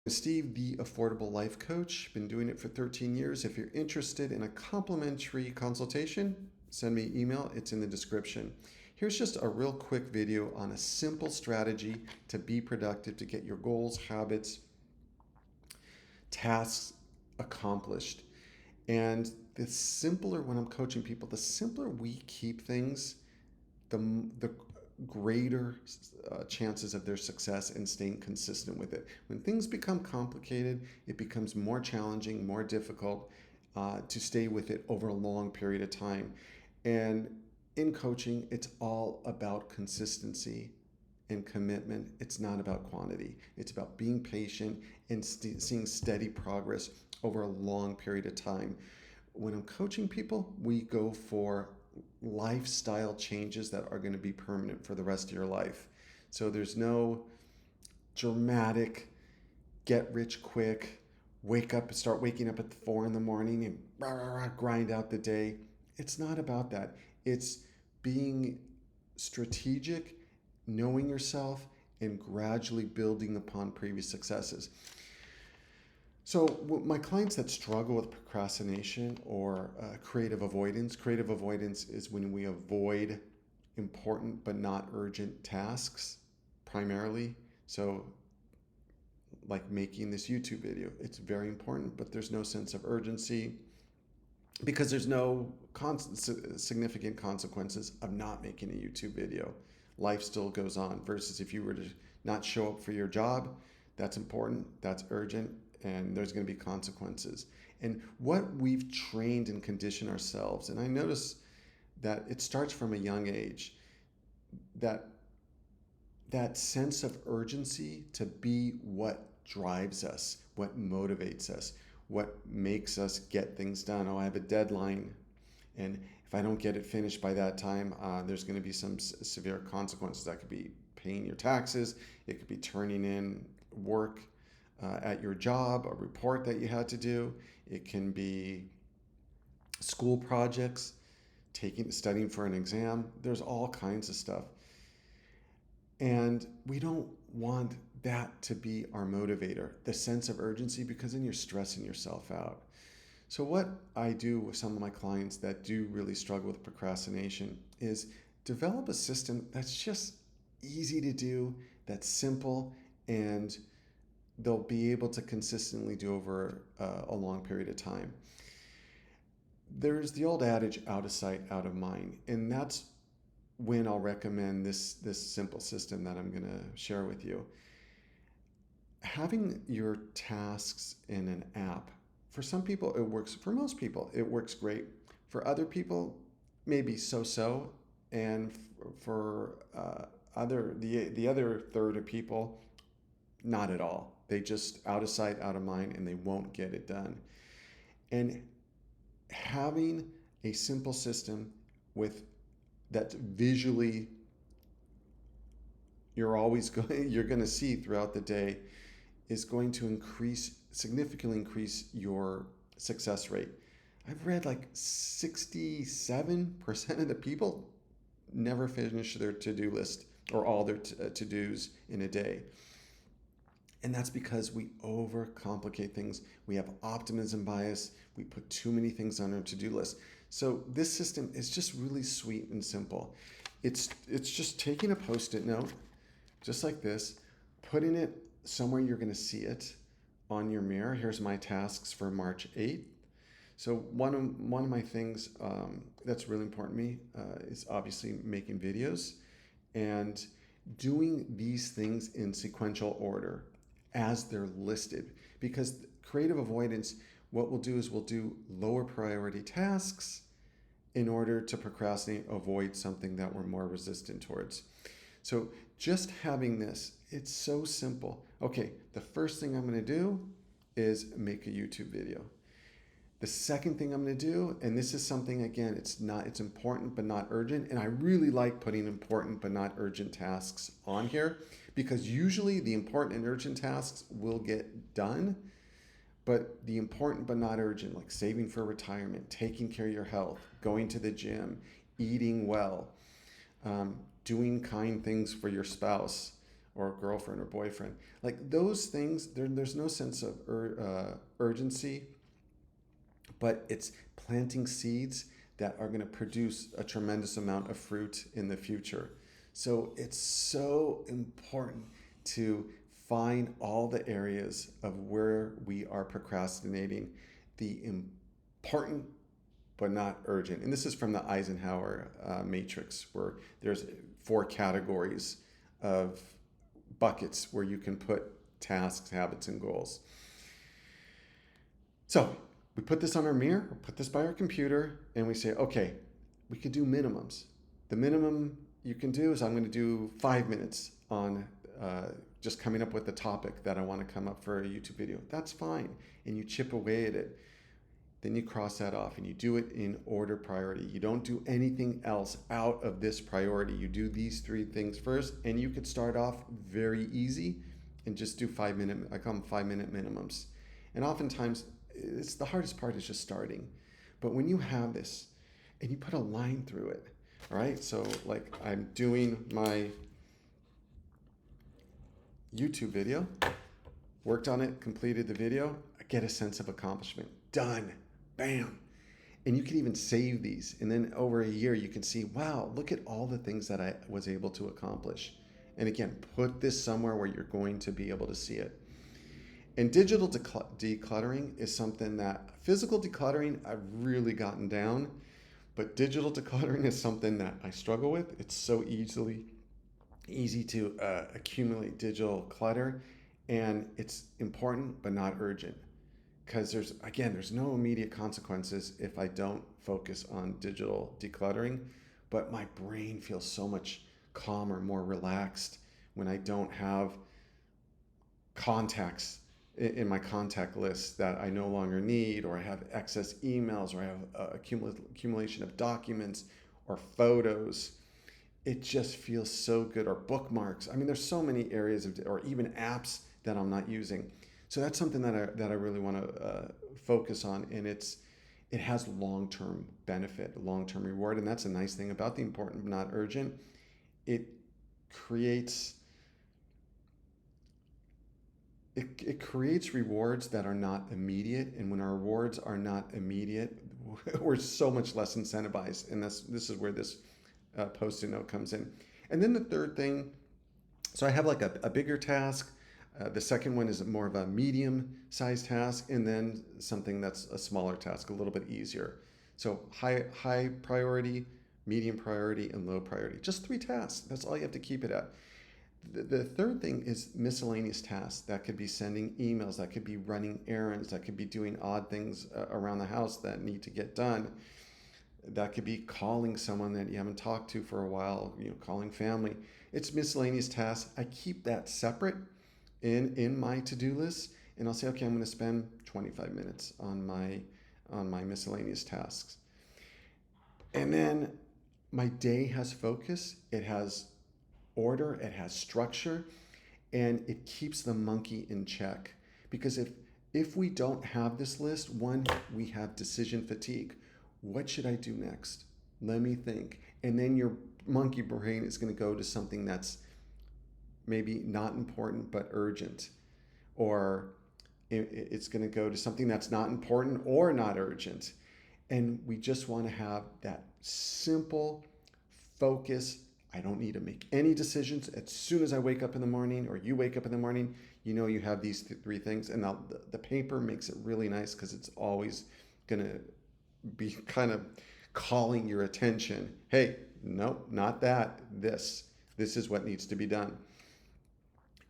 Steve, the Affordable Life Coach. Been doing it for 13 years. If you're interested in a complimentary consultation, send me an email. It's in the description. Here's just a real quick video on a simple strategy to be productive, to get your goals, habits, tasks accomplished. And the simpler, when I'm coaching people, the simpler we keep things, the greater chances of their success and staying consistent with it. When things become complicated, it becomes more challenging, more difficult to stay with it over a long period of time. And in coaching, it's all about consistency and commitment. It's not about quantity. It's about being patient and seeing steady progress over a long period of time. When I'm coaching people, we go for lifestyle changes that are going to be permanent for the rest of your life. So there's no dramatic get rich quick, start waking up at 4 in the morning and grind out the day. It's not about that. It's being strategic, knowing yourself, and gradually building upon previous successes. So my clients that struggle with procrastination or creative avoidance is when we avoid important but not urgent tasks primarily. So like making this YouTube video, it's very important, but there's no sense of urgency because there's no significant consequences of not making a YouTube video. Life still goes on versus if you were to not show up for your job, that's important, that's urgent, and there's going to be consequences. And what we've trained and conditioned ourselves, and I notice that it starts from a young age, that sense of urgency to be what drives us, what motivates us, what makes us get things done. Oh, I have a deadline, and if I don't get it finished by that time, there's going to be some severe consequences. That could be paying your taxes, it could be turning in work at your job, a report that you had to do. It can be school projects, studying for an exam. There's all kinds of stuff. And we don't want that to be our motivator, the sense of urgency, because then you're stressing yourself out. So what I do with some of my clients that do really struggle with procrastination is develop a system that's just easy to do, that's simple, and they'll be able to consistently do over a long period of time. There's the old adage, out of sight, out of mind. And that's when I'll recommend this simple system that I'm going to share with you. Having your tasks in an app, for some people it works. For most people it works great. For other people, maybe so-so. And for the other third of people, not at all. They just out of sight, out of mind, and they won't get it done. And having a simple system with that visually you're going to see throughout the day is going to significantly increase your success rate. I've read like 67% of the people never finish their to-do list or all their to-dos in a day. And that's because we overcomplicate things. We have optimism bias. We put too many things on our to-do list. So this system is just really sweet and simple. It's just taking a Post-it note, just like this, putting it somewhere you're going to see it on your mirror. Here's my tasks for March 8th. So one of my things that's really important to me is obviously making videos and doing these things in sequential order as they're listed. Because creative avoidance, what we'll do is we'll do lower priority tasks in order to procrastinate, avoid something that we're more resistant towards. So just having this, it's so simple. Okay, the first thing I'm going to do is make a YouTube video. The second thing I'm going to do, and this is something, again, it's important but not urgent, and I really like putting important but not urgent tasks on here because usually the important and urgent tasks will get done, but the important but not urgent, like saving for retirement, taking care of your health, going to the gym, eating well, doing kind things for your spouse, or girlfriend or boyfriend. Like those things, there's no sense of urgency, but it's planting seeds that are going to produce a tremendous amount of fruit in the future. So it's so important to find all the areas of where we are procrastinating, the important but not urgent. And this is from the Eisenhower matrix, where there's 4 categories of buckets where you can put tasks, habits, and goals. So we put this on our mirror, or put this by our computer, and we say, okay, we could do minimums. The minimum you can do is I'm going to do 5 minutes on just coming up with the topic that I want to come up for a YouTube video. That's fine. And you chip away at it. Then you cross that off and you do it in order priority. You don't do anything else out of this priority. You do these 3 things first, and you could start off very easy and just do 5-minute, I call them 5-minute minimums. And oftentimes, it's the hardest part is just starting. But when you have this and you put a line through it, all right? So like I'm doing my YouTube video, worked on it, completed the video, I get a sense of accomplishment. Done. Bam. And you can even save these. And then over a year, you can see, wow, look at all the things that I was able to accomplish. And again, put this somewhere where you're going to be able to see it. And digital decluttering is something that physical decluttering I've really gotten down, but digital decluttering is something that I struggle with. It's so easy to accumulate digital clutter, and it's important but not urgent, because there's no immediate consequences if I don't focus on digital decluttering, but my brain feels so much calmer, more relaxed when I don't have contacts in my contact list that I no longer need, or I have excess emails, or I have accumulation of documents or photos. It just feels so good. Or bookmarks. I mean, there's so many areas or even apps that I'm not using. So that's something that I really want to focus on, and it has long-term benefit, long-term reward, and that's a nice thing about the important but not urgent. It creates rewards that are not immediate, and when our rewards are not immediate, we're so much less incentivized, and this is where this post-it note comes in. And then the third thing, so I have like a bigger task. The second one is more of a medium-sized task, and then something that's a smaller task, a little bit easier. So high priority, medium priority, and low priority. Just 3 tasks. That's all you have to keep it at. The third thing is miscellaneous tasks. That could be sending emails, that could be running errands, that could be doing odd things around the house that need to get done. That could be calling someone that you haven't talked to for a while, calling family. It's miscellaneous tasks. I keep that separate in my to-do list, and I'll say, okay, I'm going to spend 25 minutes on my miscellaneous tasks. And then my day has focus, it has order, it has structure, and it keeps the monkey in check. Because if we don't have this list, one, we have decision fatigue. What should I do next? Let me think. And then your monkey brain is going to go to something that's maybe not important but urgent, or it's going to go to something that's not important or not urgent. And we just want to have that simple focus. I don't need to make any decisions. As soon as I wake up in the morning, or you wake up in the morning, you have these 3 things. And now the paper makes it really nice, because it's always going to be kind of calling your attention. Hey, no, not that. This is what needs to be done.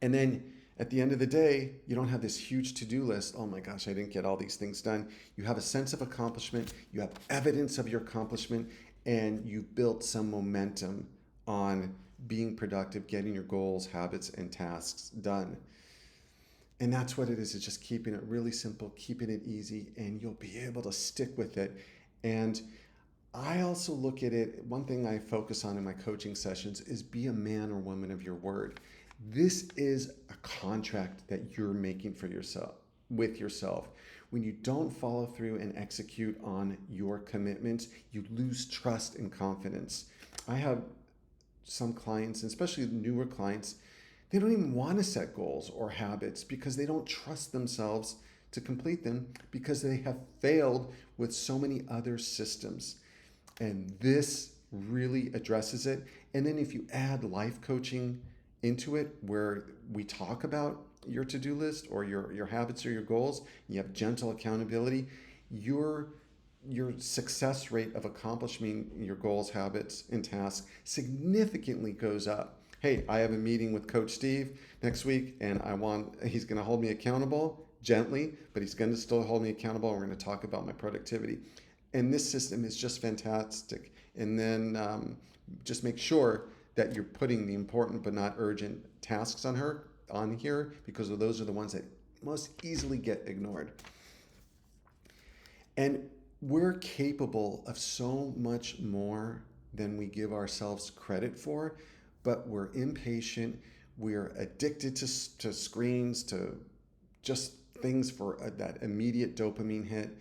And then at the end of the day, you don't have this huge to-do list. Oh my gosh, I didn't get all these things done. You have a sense of accomplishment. You have evidence of your accomplishment, and you built some momentum on being productive, getting your goals, habits, and tasks done. And that's what it is. It's just keeping it really simple, keeping it easy, and you'll be able to stick with it. And I also look at it, one thing I focus on in my coaching sessions is be a man or woman of your word. This is a contract that you're making for yourself, with yourself. When you don't follow through and execute on your commitments, you lose trust and confidence. I have some clients, and especially newer clients, They don't even want to set goals or habits because they don't trust themselves to complete them because they have failed with so many other systems. And this really addresses it. And then if you add life coaching into it, where we talk about your to-do list or your habits or your goals, you have gentle accountability, your success rate of accomplishing your goals, habits, and tasks significantly goes up. Hey, I have a meeting with Coach Steve next week, and he's going to hold me accountable gently, but he's going to still hold me accountable. And we're going to talk about my productivity. And this system is just fantastic. And then just make sure that you're putting the important but not urgent tasks on here, because those are the ones that most easily get ignored. And we're capable of so much more than we give ourselves credit for, but we're impatient. We're addicted to screens, to just things for that immediate dopamine hit.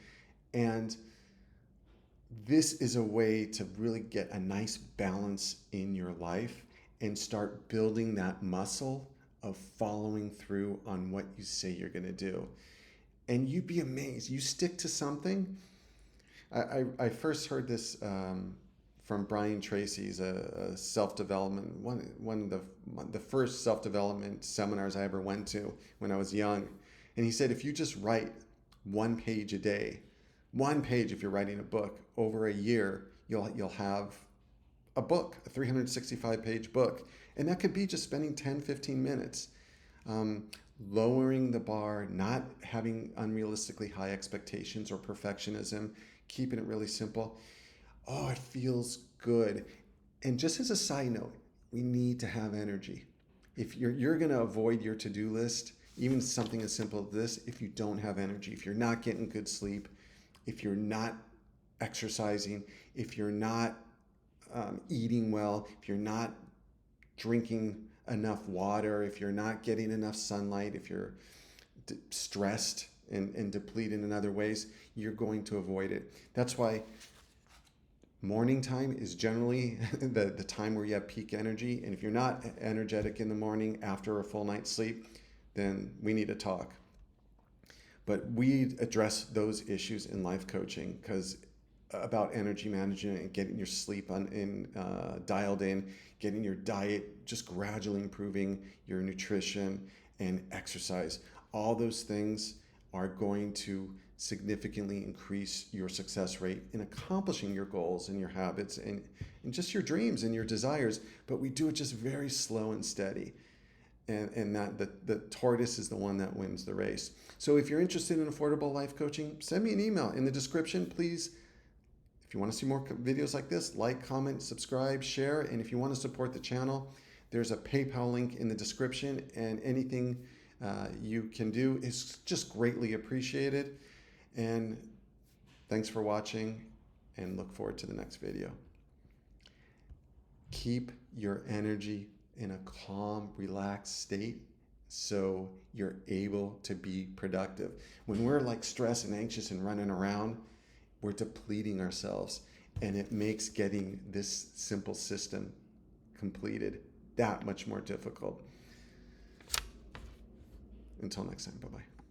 And this is a way to really get a nice balance in your life and start building that muscle of following through on what you say you're going to do. And you'd be amazed. You stick to something. I first heard this from Brian Tracy's a self-development, one of the first self-development seminars I ever went to when I was young. And he said, if you just write 1 page a day, 1 page, if you're writing a book, over a year, you'll have a book, a 365-page book. And that could be just spending 10, 15 minutes. Lowering the bar, not having unrealistically high expectations or perfectionism, keeping it really simple. Oh, it feels good. And just as a side note, we need to have energy. If you're going to avoid your to-do list, even something as simple as this, if you don't have energy, if you're not getting good sleep, if you're not exercising, if you're not eating well, if you're not drinking enough water, if you're not getting enough sunlight, if you're stressed and depleted in other ways, you're going to avoid it. That's why morning time is generally the time where you have peak energy. And if you're not energetic in the morning after a full night's sleep, then we need to talk. But we address those issues in life coaching, because about energy management and getting your sleep dialed in, getting your diet just gradually improving, your nutrition and exercise. All those things are going to significantly increase your success rate in accomplishing your goals and your habits and just your dreams and your desires. But we do it just very slow and steady. And that the tortoise is the one that wins the race. So if you're interested in affordable life coaching, send me an email in the description, please. If you want to see more videos like this, like, comment, subscribe, share. And if you want to support the channel, there's a PayPal link in the description, and anything you can do is just greatly appreciated. And thanks for watching, and look forward to the next video. Keep your energy in a calm, relaxed state so you're able to be productive. When we're like stressed and anxious and running around, we're depleting ourselves, and it makes getting this simple system completed that much more difficult. Until next time, bye-bye.